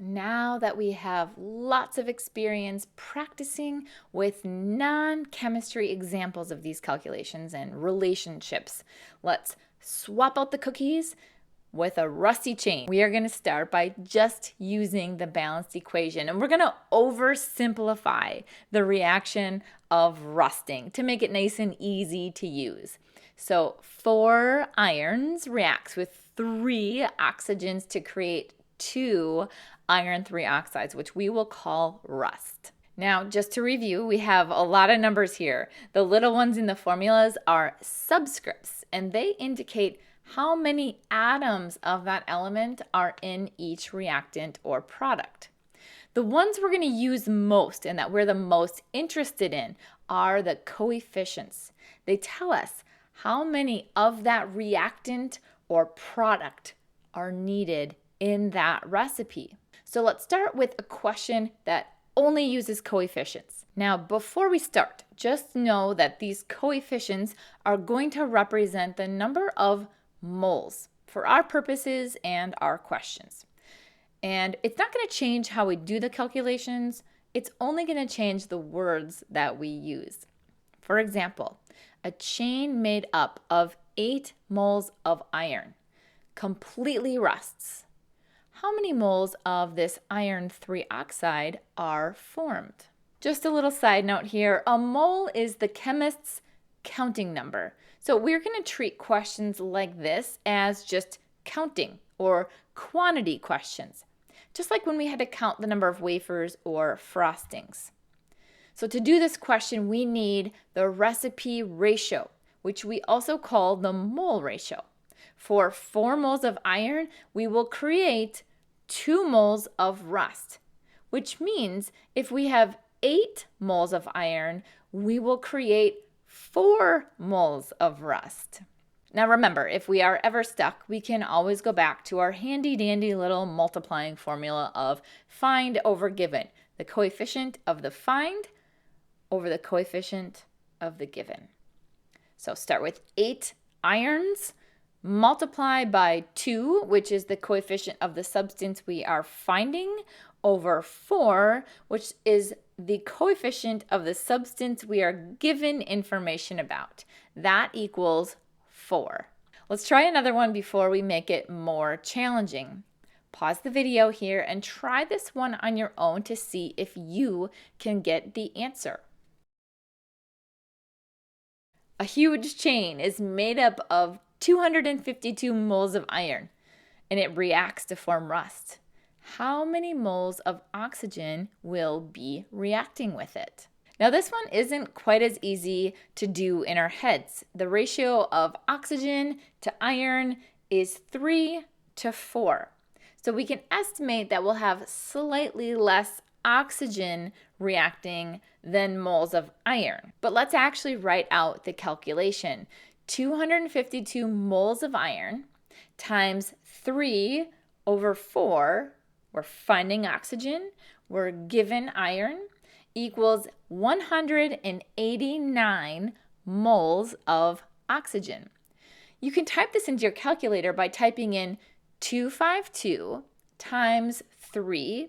Now that we have lots of experience practicing with non-chemistry examples of these calculations and relationships, let's swap out the cookies with a rusty chain. We are going to start by just using the balanced equation, and we're going to oversimplify the reaction of rusting to make it nice and easy to use. So 4 irons reacts with 3 oxygens to create 2 iron 3 oxides, which we will call rust. Now, just to review, we have a lot of numbers here. The little ones in the formulas are subscripts, and they indicate how many atoms of that element are in each reactant or product. The ones we're going to use most and that we're the most interested in are the coefficients. They tell us how many of that reactant or product are needed in that recipe. So let's start with a question that only uses coefficients. Now, before we start, just know that these coefficients are going to represent the number of moles for our purposes and our questions. And it's not going to change how we do the calculations. It's only going to change the words that we use. For example, a chain made up of 8 moles of iron completely rusts. How many moles of this iron 3 oxide are formed? Just a little side note here, a mole is the chemist's counting number. So we're going to treat questions like this as just counting or quantity questions, just like when we had to count the number of wafers or frostings. So to do this question, we need the recipe ratio, which we also call the mole ratio. For 4 moles of iron, we will create 2 moles of rust, which means if we have 8 moles of iron, we will create 4 moles of rust. Now remember, if we are ever stuck, we can always go back to our handy dandy little multiplying formula of find over given, the coefficient of the find over the coefficient of the given. So start with 8 irons, multiply by 2, which is the coefficient of the substance we are finding, over 4, which is the coefficient of the substance we are given information about. That equals 4. Let's try another one before we make it more challenging. Pause the video here and try this one on your own to see if you can get the answer. A huge chain is made up of 252 moles of iron, and it reacts to form rust. How many moles of oxygen will be reacting with it? Now this one isn't quite as easy to do in our heads. The ratio of oxygen to iron is 3 to 4. So we can estimate that we'll have slightly less oxygen reacting than moles of iron. But let's actually write out the calculation. 252 moles of iron times 3 over 4, we're finding oxygen, we're given iron, equals 189 moles of oxygen. You can type this into your calculator by typing in 252 times 3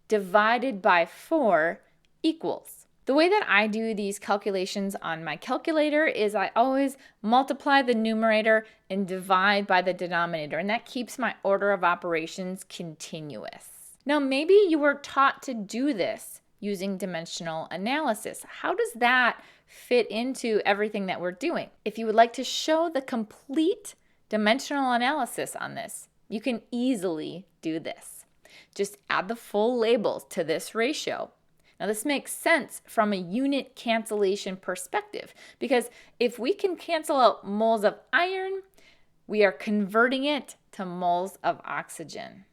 divided by 4 equals. The way that I do these calculations on my calculator is I always multiply the numerator and divide by the denominator, and that keeps my order of operations continuous. Now maybe you were taught to do this using dimensional analysis. How does that fit into everything that we're doing? If you would like to show the complete dimensional analysis on this, you can easily do this. Just add the full labels to this ratio. Now this makes sense from a unit cancellation perspective, because if we can cancel out moles of iron, we are converting it to moles of oxygen.